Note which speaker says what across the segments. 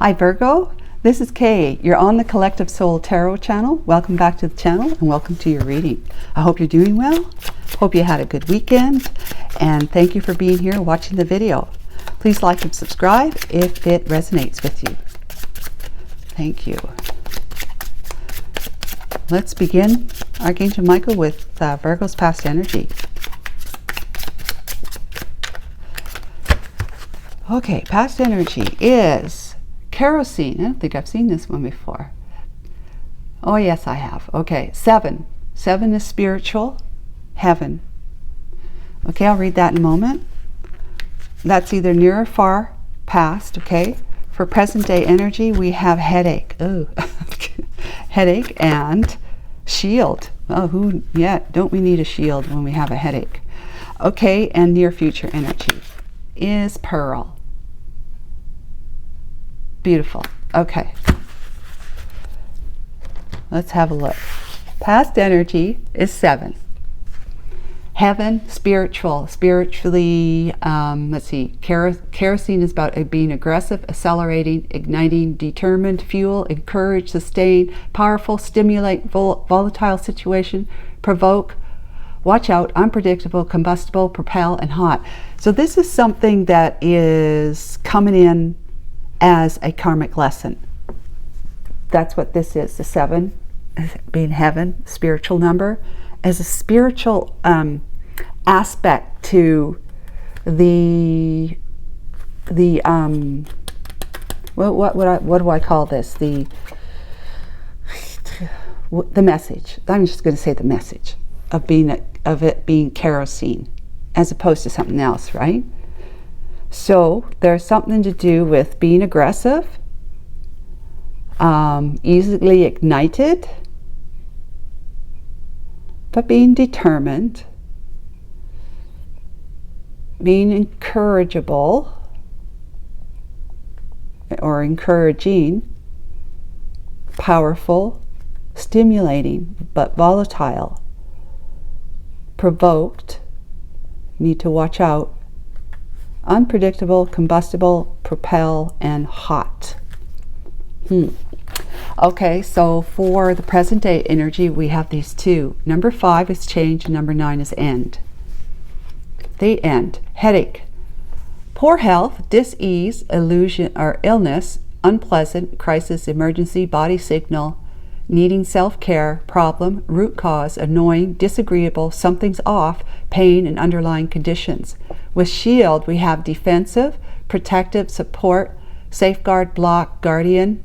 Speaker 1: Hi Virgo, this is Kay. You're on the Collective Soul Tarot channel. Welcome back to the channel and welcome to your reading. I hope you're doing well. Hope you had a good weekend and thank you for being here watching the video. Please like and subscribe if it resonates with you. Thank you. Let's begin Archangel Michael with Virgo's past energy. Okay, past energy is kerosene. I don't think I've seen this one before. Oh yes, I have. Okay, 7. 7 is spiritual, heaven. Okay, I'll read that in a moment. That's either near or far past, okay? For present day energy, we have headache. Oh, headache and shield. Oh, don't we need a shield when we have a headache? Okay, and near future energy is pearl. Beautiful. Okay. Let's have a look. Past energy is 7. Heaven, spiritually, let's see, kerosene is about being aggressive, accelerating, igniting, determined, fuel, encourage, sustain, powerful, stimulate, volatile situation, provoke, watch out, unpredictable, combustible, propel, and hot. So this is something that is coming in as a karmic lesson. That's what this is. The 7 being heaven, spiritual number, as a spiritual aspect to the what do I call this? The message. I'm just going to say the message of it being kerosene, as opposed to something else, right? So there's something to do with being aggressive, easily ignited, but being determined, being encourageable or encouraging, powerful, stimulating, but volatile, provoked, need to watch out, unpredictable, combustible, propel, and hot. Okay, so for the present day energy, we have these two. Number 5 is change, and number 9 is end. The end. Headache. Poor health, dis-ease, illusion or illness, unpleasant, crisis, emergency, body signal, needing self-care, problem, root cause, annoying, disagreeable, something's off, pain, and underlying conditions. With shield, we have defensive, protective, support, safeguard, block, guardian,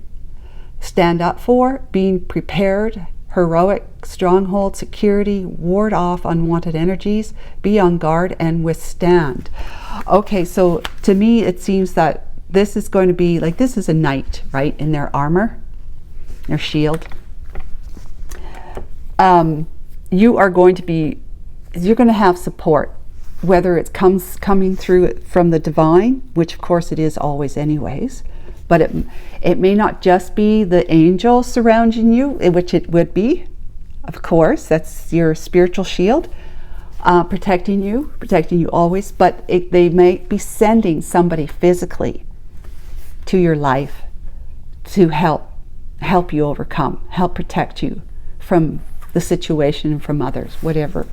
Speaker 1: stand up for, being prepared, heroic, stronghold, security, ward off unwanted energies, be on guard, and withstand. Okay, so to me it seems that this is going to be like, this is a knight, right, in their armor, their shield. You're going to have support, whether it coming through from the divine, which of course it is always anyways, but it may not just be the angel surrounding you, which it would be, of course, that's your spiritual shield, protecting you always, but they may be sending somebody physically to your life to help you overcome, help protect you from the situation and from others, whatever.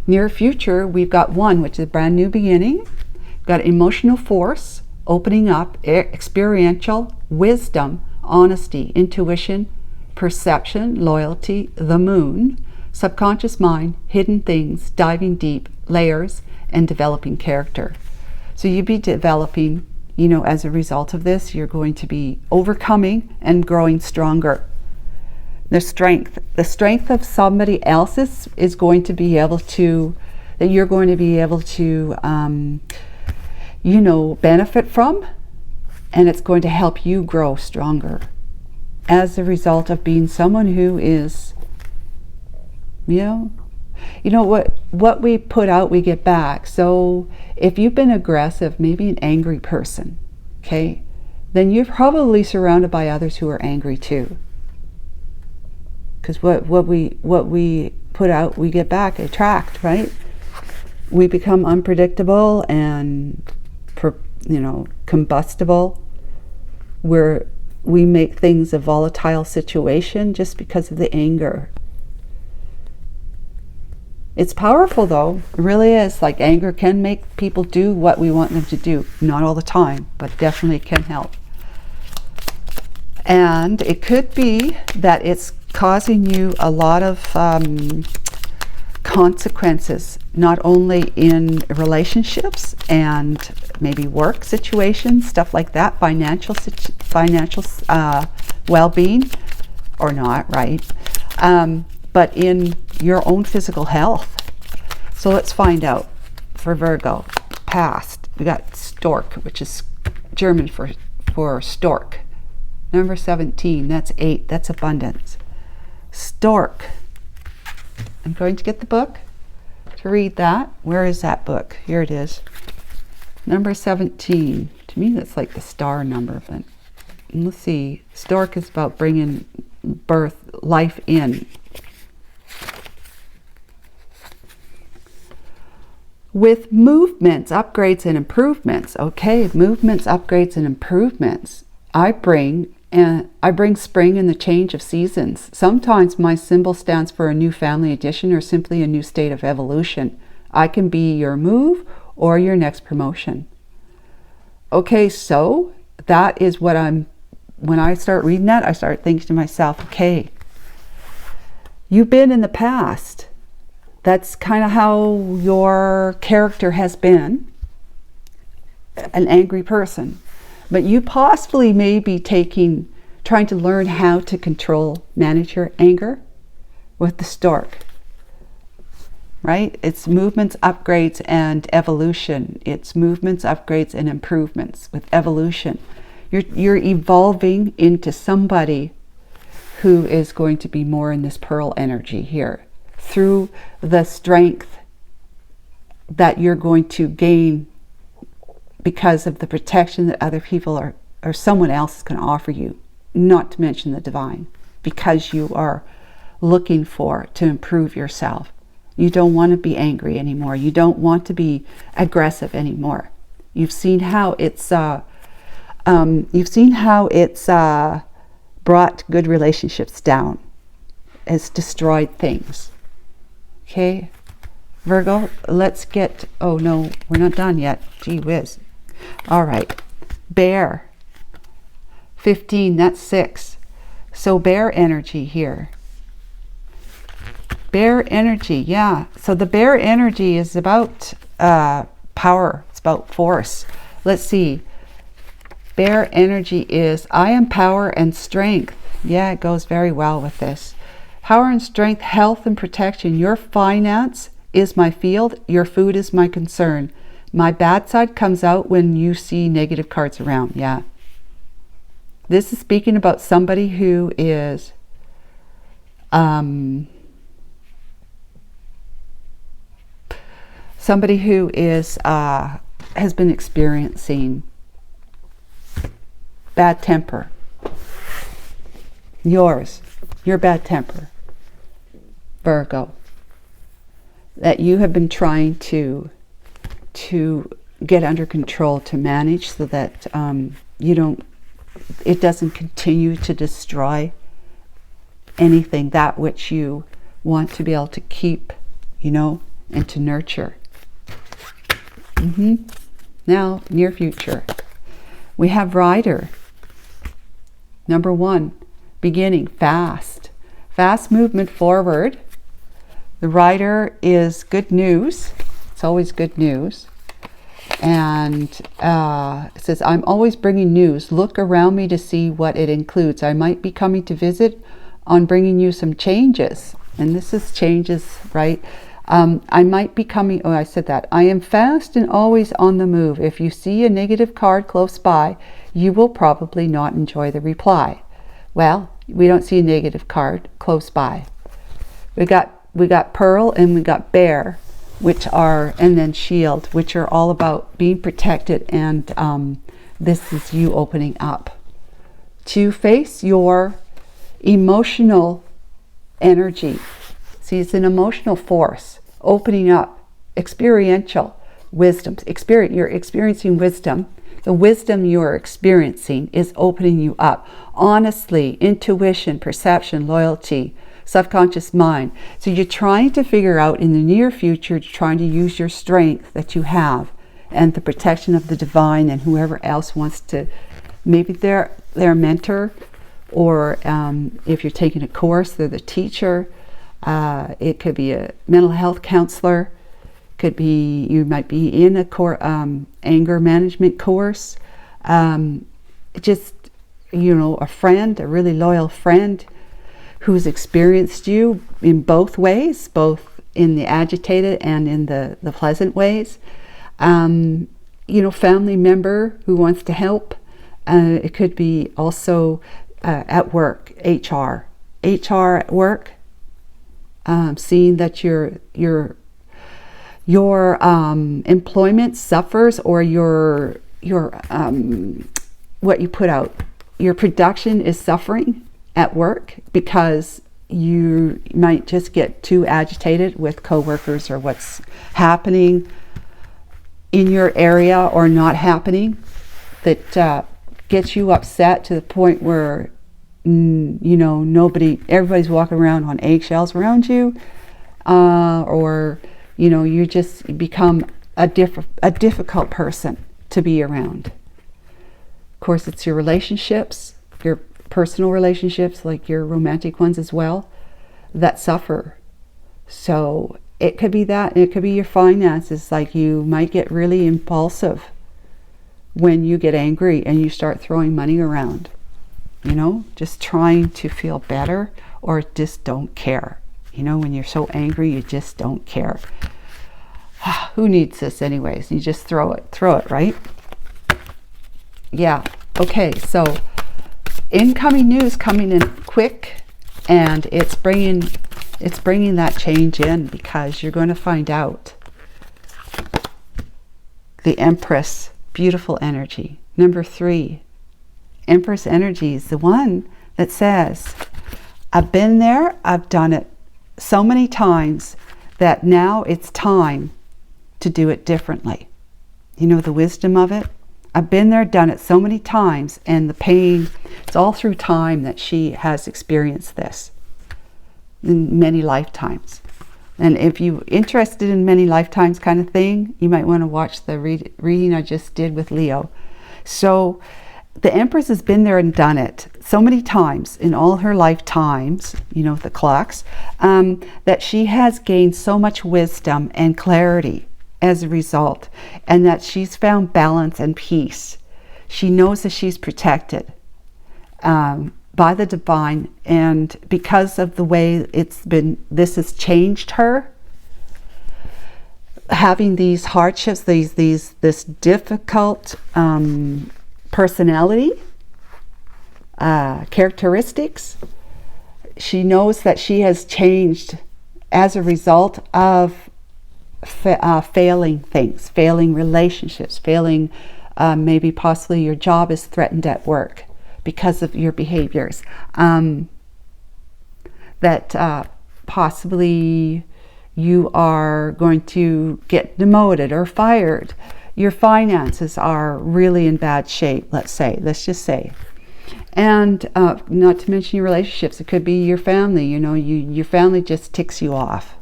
Speaker 1: Near future, we've got 1, which is a brand new beginning. We've got emotional force, opening up, experiential, wisdom, honesty, intuition, perception, loyalty, the moon, subconscious mind, hidden things, diving deep, layers, and developing character. So you'll be developing, as a result of this, you're going to be overcoming and growing stronger. The strength of somebody else's is going to be able to, that you're going to be able to, benefit from, and it's going to help you grow stronger as a result of being someone who is, what we put out, we get back. So if you've been aggressive, maybe an angry person, okay, then you're probably surrounded by others who are angry too. Because what we put out, we get back, attract, right? We become unpredictable and, combustible, where we make things a volatile situation just because of the anger. It's powerful though, it really is. Like, anger can make people do what we want them to do. Not all the time, but definitely can help. And it could be that it's causing you a lot of consequences, not only in relationships and maybe work situations, stuff like that, financial well-being, or not, right? But in your own physical health. So let's find out for Virgo. Past, we got stork, which is German for stork. Number 17, that's 8, that's abundance. Stork. I'm going to get the book to read that. Where is that book? Here it is. Number 17. To me, that's like the star number. But let's see. Stork is about bringing life in. With movements, upgrades, and improvements. Okay, movements, upgrades, and improvements. I bring spring and the change of seasons. Sometimes my symbol stands for a new family addition or simply a new state of evolution. I can be your move or your next promotion. Okay, so that is what when I start reading that, I start thinking to myself, okay, you've been in the past. That's kind of how your character has been, an angry person. But you possibly may be trying to learn how to manage your anger with the stork, right? It's movements, upgrades, and evolution. It's movements, upgrades, and improvements with evolution. You're evolving into somebody who is going to be more in this pearl energy here, through the strength that you're going to gain because of the protection that other people or someone else is going to offer you, not to mention the divine, because you are looking to improve yourself. You don't want to be angry anymore. You don't want to be aggressive anymore. You've seen how it's brought good relationships down. It's destroyed things. Okay, Virgo, let's get, oh no, we're not done yet. Gee whiz. All right, bear. 15, that's 6. So bear energy here. Bear energy, yeah. So the bear energy is about power. It's about force. Let's see. Bear energy is, I am power and strength. Yeah, it goes very well with this. Power and strength, health and protection. Your finance is my field. Your food is my concern. My bad side comes out when you see negative cards around. Yeah. This is speaking about somebody who is has been experiencing bad temper. Your bad temper, Virgo, that you have been trying to get under control, to manage, so that it doesn't continue to destroy anything, that which you want to be able to keep, and to nurture. Now, near future, we have Rider. Number 1, beginning, fast movement forward. The Rider is good news. It's always good news. And it says, I'm always bringing news. Look around me to see what it includes. I might be coming to visit on bringing you some changes. And this is changes, right? I might be coming, I said that. I am fast and always on the move. If you see a negative card close by, you will probably not enjoy the reply. Well, we don't see a negative card close by. We got Pearl and we got Bear, and then Shield, which are all about being protected, and this is you opening up to face your emotional energy. See, it's an emotional force, opening up, experiential wisdom. You're experiencing wisdom, The wisdom you're experiencing is opening you up. Honestly, intuition, perception, loyalty, subconscious mind. So you're trying to figure out in the near future, trying to use your strength that you have and the protection of the divine and whoever else wants to, maybe they're their mentor, or if you're taking a course, they're the teacher. It could be a mental health counselor. Could be, you might be in a anger management course. Just, you know, a friend, a really loyal friend who's experienced you in both ways, both in the agitated and in the pleasant ways. You know, family member who wants to help. It could be also at work, HR at work. Seeing that your employment suffers, or your what you put out, your production is suffering at work because you might just get too agitated with coworkers or what's happening in your area or not happening, that gets you upset to the point where you know, everybody's walking around on eggshells around you, or you know, you just become a difficult person to be around. Of course, it's your relationships, your personal relationships, like your romantic ones as well, that suffer. So it could be that, it could be your finances. Like, you might get really impulsive when you get angry and you start throwing money around, you know, just trying to feel better, or just don't care. You know, when you're so angry, you just don't care. Who needs this anyways? You just throw it, right? Yeah. Okay, so incoming news coming in quick, and it's bringing that change in, because you're going to find out. The Empress, beautiful energy. Number 3, Empress energy is the one that says, I've been there, I've done it so many times that now it's time to do it differently. You know, the wisdom of it. I've been there, done it so many times, and the pain, it's all through time that she has experienced this in many lifetimes. And if you're interested in many lifetimes kind of thing, you might want to watch the reading I just did with Leo. So the Empress has been there and done it so many times in all her lifetimes, you know, the clocks, that she has gained so much wisdom and clarity as a result, and that she's found balance and peace. She knows that she's protected by the divine, and because of the way this has changed her, having these hardships, this difficult personality, characteristics, she knows that she has changed as a result of failing things, failing relationships, failing, maybe possibly your job is threatened at work because of your behaviors, that possibly you are going to get demoted or fired. Your finances are really in bad shape, let's just say. And not to mention your relationships. It could be your family, you know, your family just ticks you off,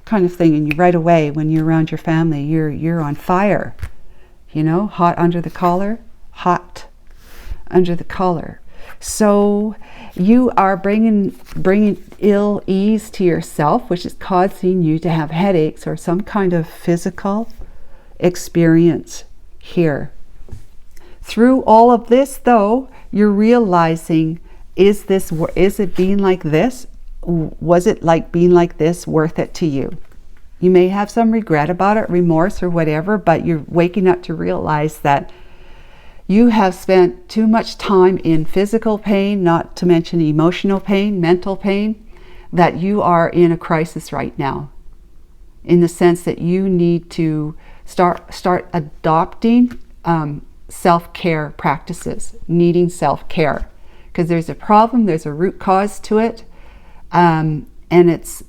Speaker 1: kind of thing, and you right away when you're around your family, you're on fire, you know, hot under the collar. So you are bringing ill ease to yourself, which is causing you to have headaches or some kind of physical experience here. Through all of this, though, you're realizing, is it being like this? Was it like being like this worth it to you? You may have some regret about it, remorse or whatever, but you're waking up to realize that you have spent too much time in physical pain, not to mention emotional pain, mental pain, that you are in a crisis right now, in the sense that you need to start adopting self-care practices, needing self-care, because there's a problem, there's a root cause to it, and it's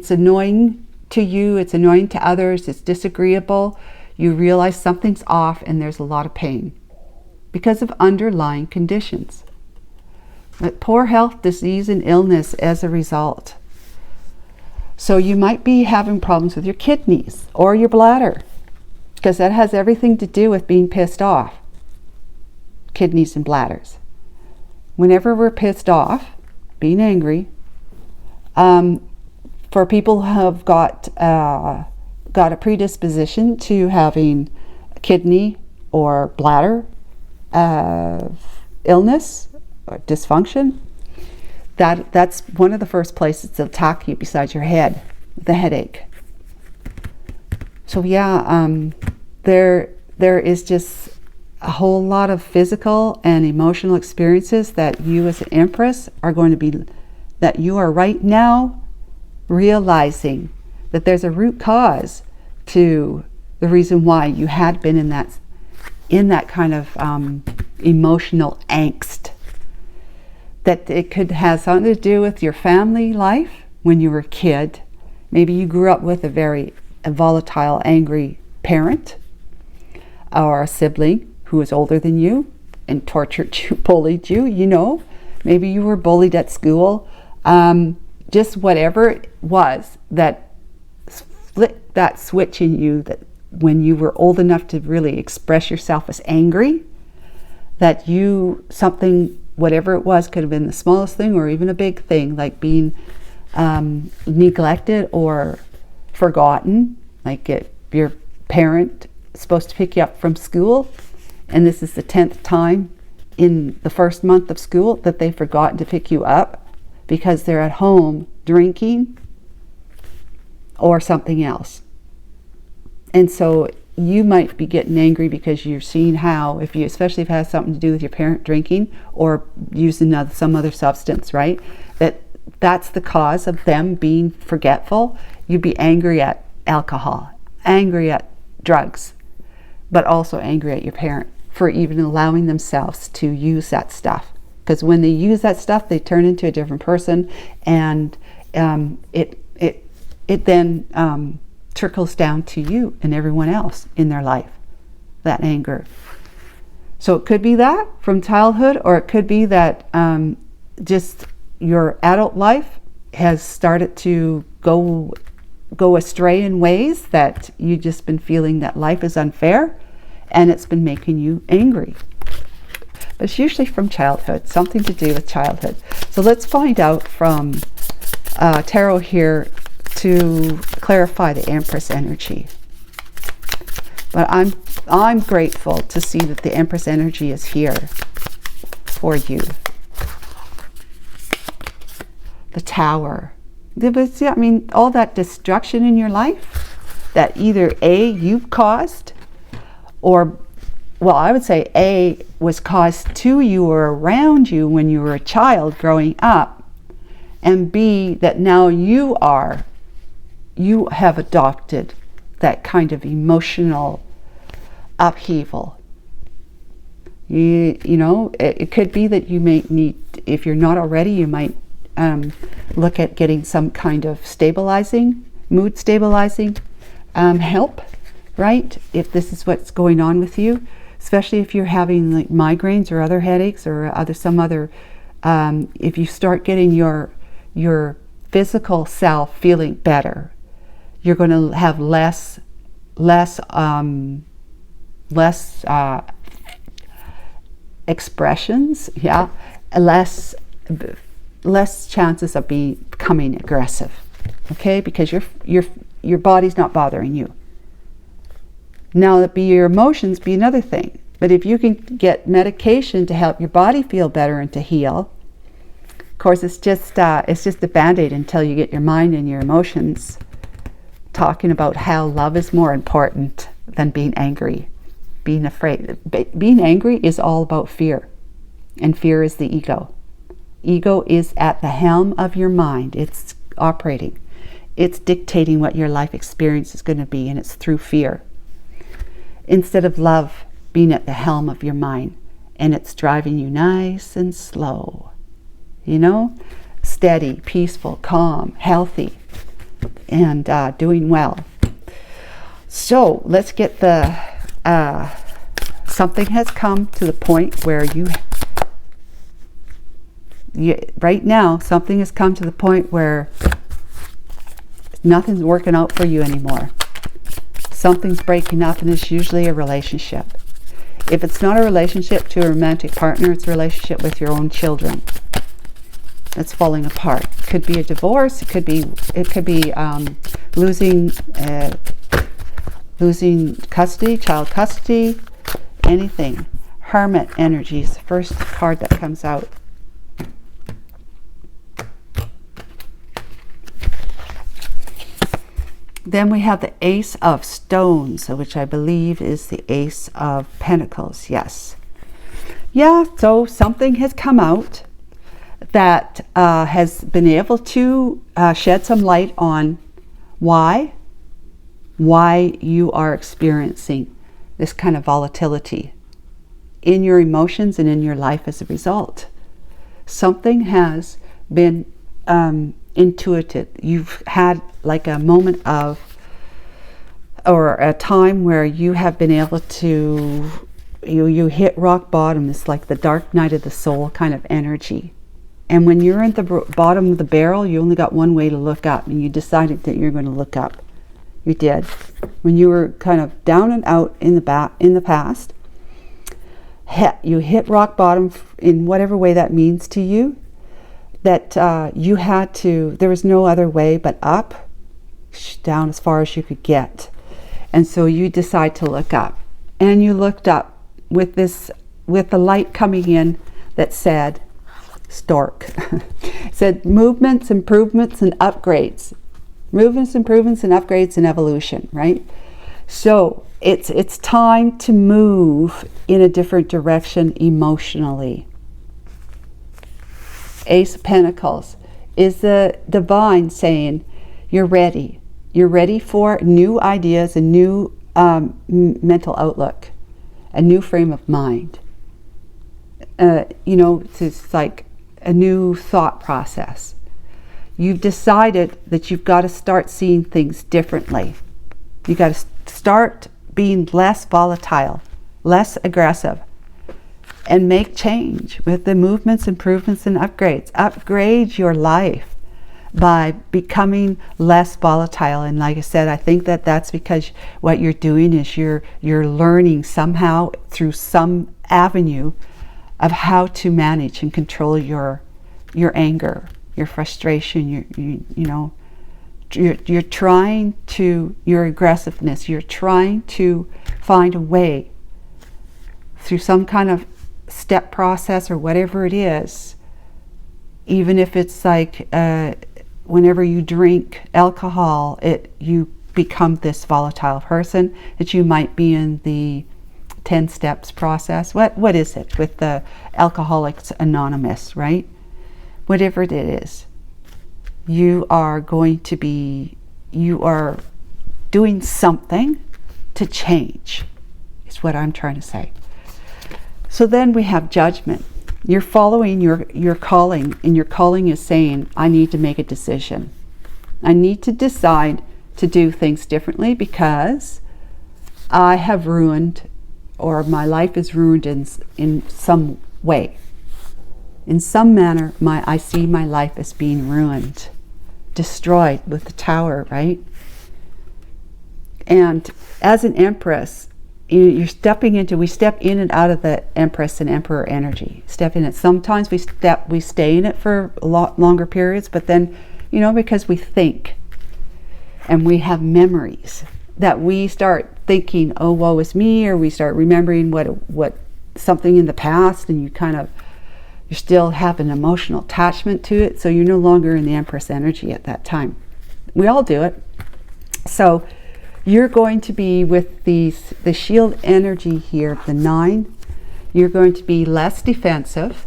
Speaker 1: annoying to you, it's annoying to others, it's disagreeable. You realize something's off and there's a lot of pain because of underlying conditions. But poor health, disease, and illness as a result. So you might be having problems with your kidneys or your bladder, because that has everything to do with being pissed off. Kidneys and bladders. Whenever we're pissed off, being angry, for people who have got a predisposition to having kidney or bladder illness or dysfunction, that's one of the first places to attack you besides your head, the headache. So yeah, there is just a whole lot of physical and emotional experiences that you as an Empress are going to be, that you are right now realizing that there's a root cause to the reason why you had been in that kind of emotional angst. That it could have something to do with your family life when you were a kid. Maybe you grew up with a very volatile, angry parent or a sibling who was older than you and tortured you, bullied you, you know. Maybe you were bullied at school. Just whatever it was that flipped that switch in you, that when you were old enough to really express yourself as angry, that you, something, whatever it was, could have been the smallest thing or even a big thing, like being neglected or forgotten, like your parent is supposed to pick you up from school, and this is the 10th time in the first month of school that they've forgotten to pick you up because they're at home drinking or something else. And so you might be getting angry because you're seeing how, if you, especially if it has something to do with your parent drinking or using some other substance, right? That's the cause of them being forgetful. You'd be angry at alcohol, angry at drugs, but also angry at your parent for even allowing themselves to use that stuff. Because when they use that stuff, they turn into a different person, and it then trickles down to you and everyone else in their life, that anger. So it could be that from childhood, or it could be that just your adult life has started to go astray in ways that you've just been feeling that life is unfair, and it's been making you angry. But it's usually from childhood, something to do with childhood. So let's find out from tarot here to clarify the Empress energy. But I'm grateful to see that the Empress energy is here for you. The Tower. I mean, all that destruction in your life that either A, you've caused, or, well, I would say A, was caused to you or around you when you were a child growing up, and B, that now you have adopted that kind of emotional upheaval. You know, it could be that you may need, if you're not already, you might look at getting some kind of mood stabilizing help, right? If this is what's going on with you, especially if you're having like migraines or other headaches or some other, if you start getting your physical self feeling better, you're going to have less expressions, yeah, less chances of becoming aggressive, okay? Because your body's not bothering you. Now, that be your emotions be another thing. But if you can get medication to help your body feel better and to heal, of course, it's just a band-aid until you get your mind and your emotions talking about how love is more important than being angry, being afraid. Being angry is all about fear, and fear is the ego. Ego is at the helm of your mind. It's operating. It's dictating what your life experience is going to be, and it's through fear. Instead of love being at the helm of your mind, and it's driving you nice and slow, you know, steady, peaceful, calm, healthy, and doing well. So let's get the something has come to the point where right now, something has come to the point where nothing's working out for you anymore. Something's breaking up, and it's usually a relationship. If it's not a relationship to a romantic partner, it's a relationship with your own children that's falling apart. It could be a divorce. It could be losing custody, child custody, anything. Hermit energy is the first card that comes out. Then we have the Ace of Stones, which I believe is the Ace of Pentacles. Yes. Yeah, so something has come out that has been able to shed some light on why you are experiencing this kind of volatility in your emotions and in your life as a result. Something has been intuited. You've had like a moment of, or a time where you have been able to, you hit rock bottom. It's like the dark night of the soul kind of energy. And when you're at the bottom of the barrel, you only got one way to look up, and you decided that you're going to look up. You did. When you were kind of down and out in the past, you hit rock bottom in whatever way that means to you, that you had to, there was no other way but up, down as far as you could get. And so you decide to look up. And you looked up with the light coming in that said, stork. It said movements, improvements, and upgrades. Movements, improvements, and upgrades and evolution, right? So it's time to move in a different direction emotionally. Ace of Pentacles is the divine saying, you're ready. You're ready for new ideas, a new mental outlook, a new frame of mind. It's like a new thought process. You've decided that you've got to start seeing things differently. You've got to start being less volatile, less aggressive, and make change with the movements, improvements, and upgrades. Upgrade your life by becoming less volatile. And like I said, I think that that's because what you're doing is you're learning somehow through some avenue of how to manage and control your anger, your frustration, you're trying to, your aggressiveness, you're trying to find a way through some kind of step process or whatever it is, even if it's like whenever you drink alcohol, you become this volatile person, that you might be in the 10 steps process. What is it with the Alcoholics Anonymous, right? Whatever it is, you are doing something to change, is what I'm trying to say. So then we have judgment. You're following your calling, and your calling is saying, I need to make a decision. I need to decide to do things differently because I have ruined, or my life is ruined in some way. In some manner, I see my life as being ruined, destroyed with the tower, right? And as an Empress, we step in and out of the Empress and Emperor energy. Step in it. Sometimes we stay in it for a lot longer periods, but then, because we think and we have memories, that we start thinking, oh, woe is me, or we start remembering what something in the past, and you still have an emotional attachment to it, so you're no longer in the Empress energy at that time. We all do it. So you're going to be with the shield energy here, the 9. You're going to be less defensive,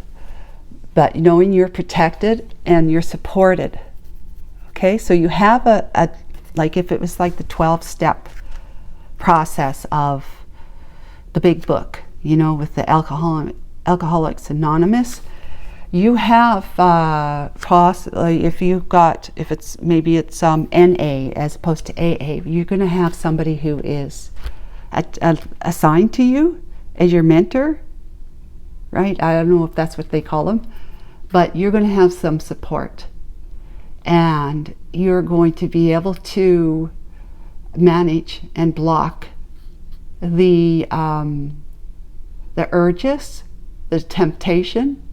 Speaker 1: but knowing you're protected and you're supported. Okay, so you have like if it was like the 12-step process of the big book, with the Alcoholics Anonymous, You have possibly, if it's NA as opposed to AA, you're going to have somebody who is assigned to you as your mentor, right? I don't know if that's what they call them, but you're going to have some support, and you're going to be able to manage and block the urges, the temptation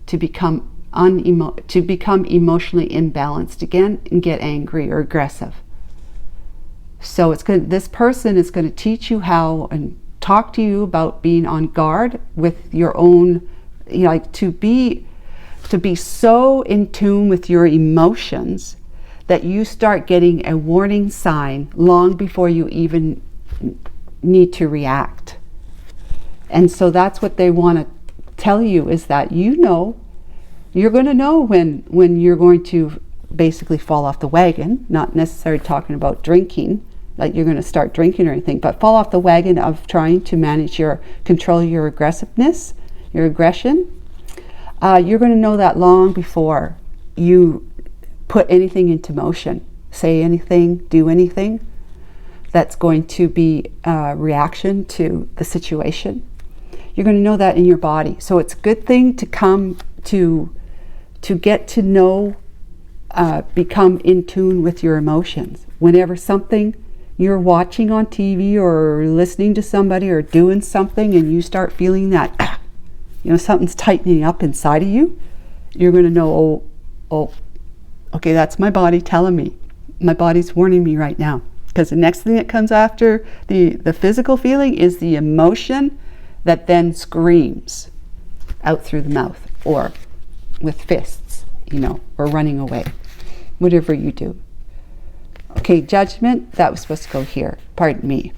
Speaker 1: to become emotionally imbalanced again and get angry or aggressive. So this person is going to teach you how and talk to you about being on guard with your own, to be so in tune with your emotions that you start getting a warning sign long before you even need to react. And so that's what they want to tell you, is that you're going to know when you're going to basically fall off the wagon. Not necessarily talking about drinking, like you're going to start drinking or anything, but fall off the wagon of trying to control your aggressiveness, your aggression. You're going to know that long before you put anything into motion, say anything, do anything that's going to be a reaction to the situation. You're going to know that in your body. So it's a good thing to come to get to know, become in tune with your emotions. Whenever something you're watching on TV or listening to somebody or doing something and you start feeling that, something's tightening up inside of you, you're going to know, oh, okay, that's my body telling me. My body's warning me right now. Because the next thing that comes after the physical feeling is the emotion that then screams out through the mouth, or with fists, or running away, whatever you do. Okay, judgment, that was supposed to go here. Pardon me.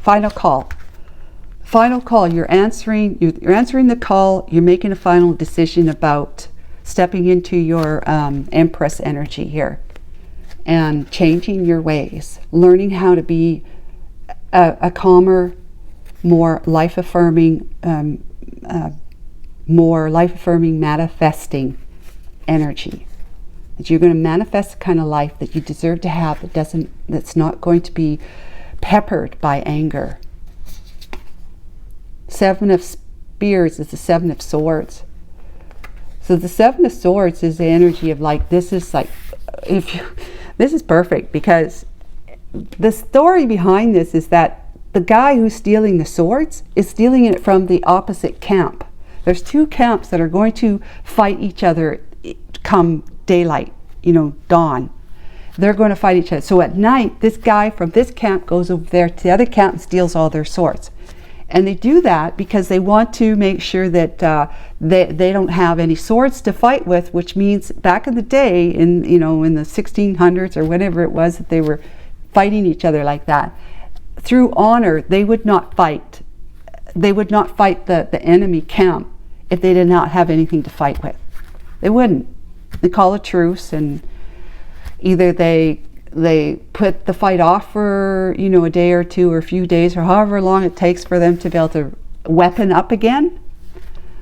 Speaker 1: Final call. Final call. You're answering the call. You're making a final decision about stepping into your Empress energy here and changing your ways, learning how to be a calmer, more life-affirming, manifesting energy. That you're going to manifest the kind of life that you deserve to have, that's not going to be peppered by anger. Seven of Spears is the Seven of Swords. So the Seven of Swords is the energy of this is perfect, because the story behind this is that the guy who's stealing the swords is stealing it from the opposite camp. There's two camps that are going to fight each other come daylight, dawn. They're going to fight each other. So at night, this guy from this camp goes over there to the other camp and steals all their swords. And they do that because they want to make sure that they don't have any swords to fight with, which means back in the day, in the 1600s or whatever it was, that they were fighting each other like that. Through honor, they would not fight. They would not fight the enemy camp if they did not have anything to fight with. They wouldn't. They call a truce, and either they put the fight off for a day or two or a few days or however long it takes for them to be able to weapon up again,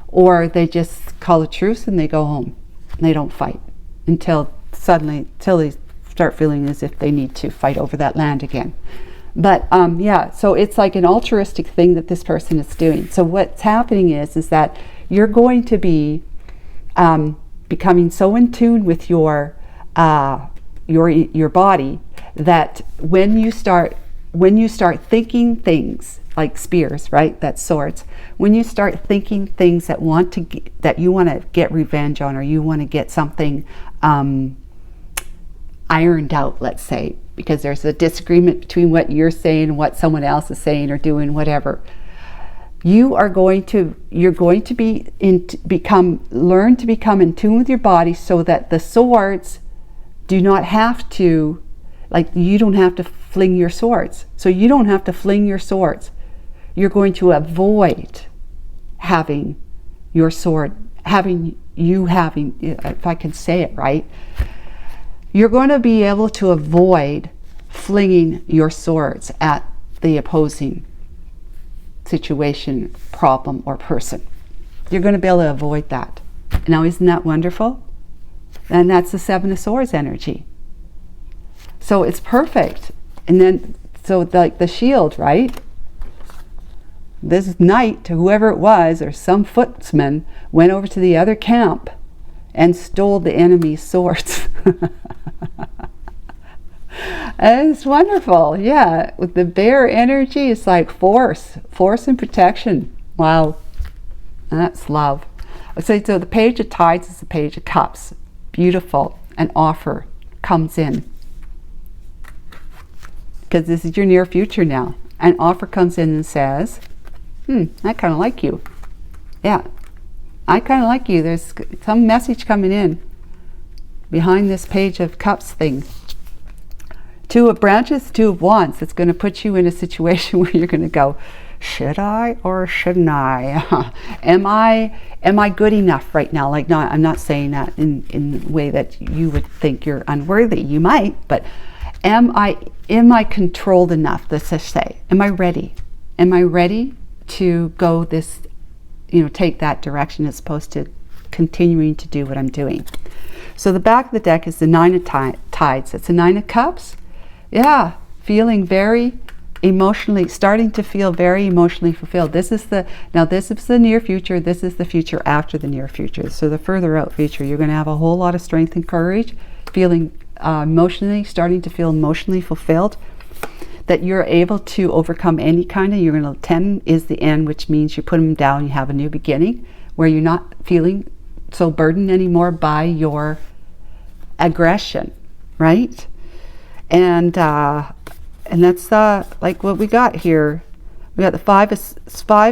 Speaker 1: or they just call a truce and they go home and they don't fight until they start feeling as if they need to fight over that land again. But so it's like an altruistic thing that this person is doing. So what's happening is that you're going to be becoming so in tune with your body that when you start thinking things like spears, right? That's swords. When you start thinking things that you want to get revenge on, or you want to get something ironed out, let's say, because there's a disagreement between what you're saying and what someone else is saying or doing, whatever. You're going to learn to become in tune with your body, so that the swords do not have to, you don't have to fling your swords. So you don't have to fling your swords. You're going to avoid having your sword, if I can say it right, you're going to be able to avoid flinging your swords at the opposing situation, problem, or person. You're going to be able to avoid that. Now, isn't that wonderful? And that's the Seven of Swords energy. So it's perfect. And then, so like the shield, right? This knight, whoever it was, or some footman, went over to the other camp and stole the enemy's swords. And it's wonderful. Yeah, with the bear energy, it's like force and protection. Wow, that's love. So the Page of Tides is the Page of Cups. Beautiful. An offer comes in, because this is your near future now. An offer comes in and says, I kind of like you. Yeah, I kind of like you. There's some message coming in behind this Page of Cups thing. Two of Branches, Two of Wands. It's going to put you in a situation where you're going to go, should I or shouldn't I? Am I good enough right now? Like, no, I'm not saying that in the way that you would think you're unworthy. You might, but am I controlled enough? Let's just say, am I ready? Am I ready to go this, take that direction as opposed to continuing to do what I'm doing? So the back of the deck is the Nine of Tides. It's a Nine of Cups. Yeah, feeling very emotionally, starting to feel very emotionally fulfilled. This is the near future. This is the future after the near future. So the further out future, you're going to have a whole lot of strength and courage, feeling starting to feel emotionally fulfilled, that you're able to overcome any kind of, 10 is the end, which means you put them down, you have a new beginning, where you're not feeling so burdened anymore by your aggression, right? And that's like what we got here. We got the Five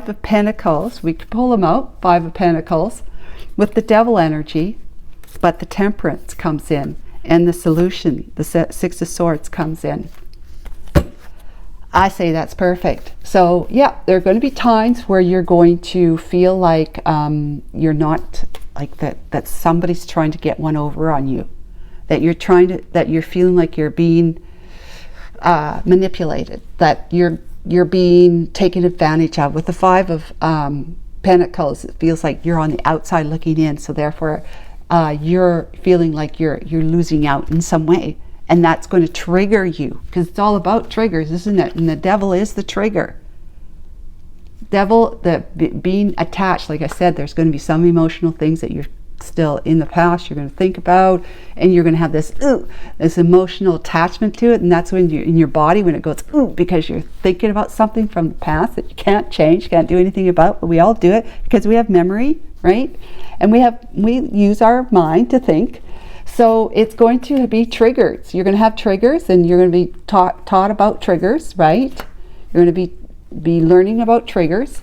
Speaker 1: of Pentacles. We could pull them out, Five of Pentacles, with the Devil energy, but the Temperance comes in, and the solution, the Six of Swords, comes in. I say that's perfect. So yeah, there are going to be times where you're going to feel like you're not like that somebody's trying to get one over on you, that you're feeling like you're being manipulated, that you're being taken advantage of. With the Five of Pentacles, it feels like you're on the outside looking in, so therefore you're feeling like you're losing out in some way, and that's going to trigger you, because it's all about triggers, isn't it? And the Devil is the trigger. Devil, being attached, like I said, there's going to be some emotional things that you're still in the past you're going to think about, and you're going to have this emotional attachment to it, and that's when in your body, when it goes because you're thinking about something from the past that you can't change, can't do anything about, but we all do it because we have memory, right? And we use our mind to think. So it's going to be triggers. You're going to have triggers, and you're going to be taught about triggers, right? You're going to be learning about triggers,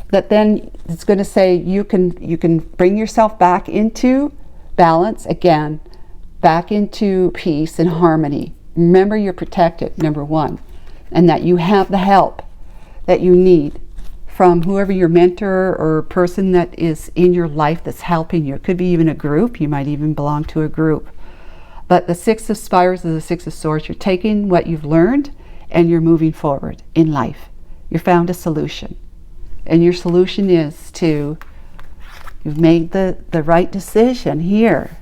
Speaker 1: that then it's going to say you can bring yourself back into balance again, back into peace and harmony. Remember, you're protected, number one, and that you have the help that you need from whoever your mentor or person that is in your life that's helping you. It could be even a group. You might even belong to a group. But the Six of Spires is the Six of Swords. You're taking what you've learned and you're moving forward in life. You found a solution. And your solution is you've made the right decision here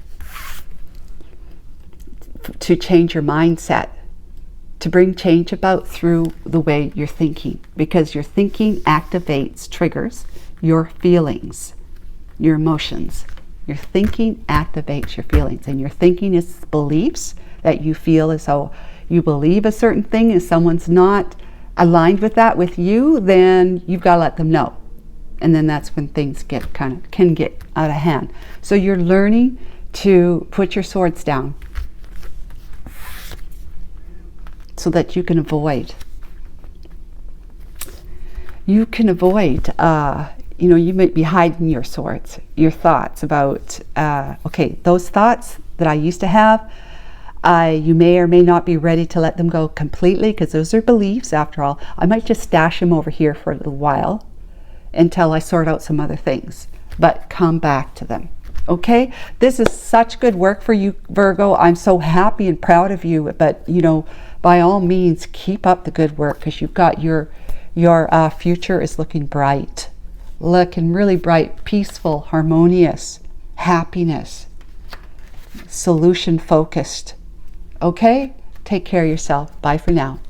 Speaker 1: to change your mindset, to bring change about through the way you're thinking, because your thinking activates, triggers your feelings, your emotions. Your thinking activates your feelings, and your thinking is beliefs that you feel as though you believe a certain thing, and someone's not aligned with that with you, then you've got to let them know. And then that's when things can get out of hand. So you're learning to put your swords down so that you can avoid. You might be hiding your swords, your thoughts about, those thoughts that I used to have, you may or may not be ready to let them go completely, because those are beliefs after all. I might just stash them over here for a little while until I sort out some other things, but come back to them. Okay, this is such good work for you, Virgo. I'm so happy and proud of you, but by all means, keep up the good work, because you've got your future is looking bright, looking really bright, peaceful, harmonious, happiness, solution focused. Okay? Take care of yourself. Bye for now.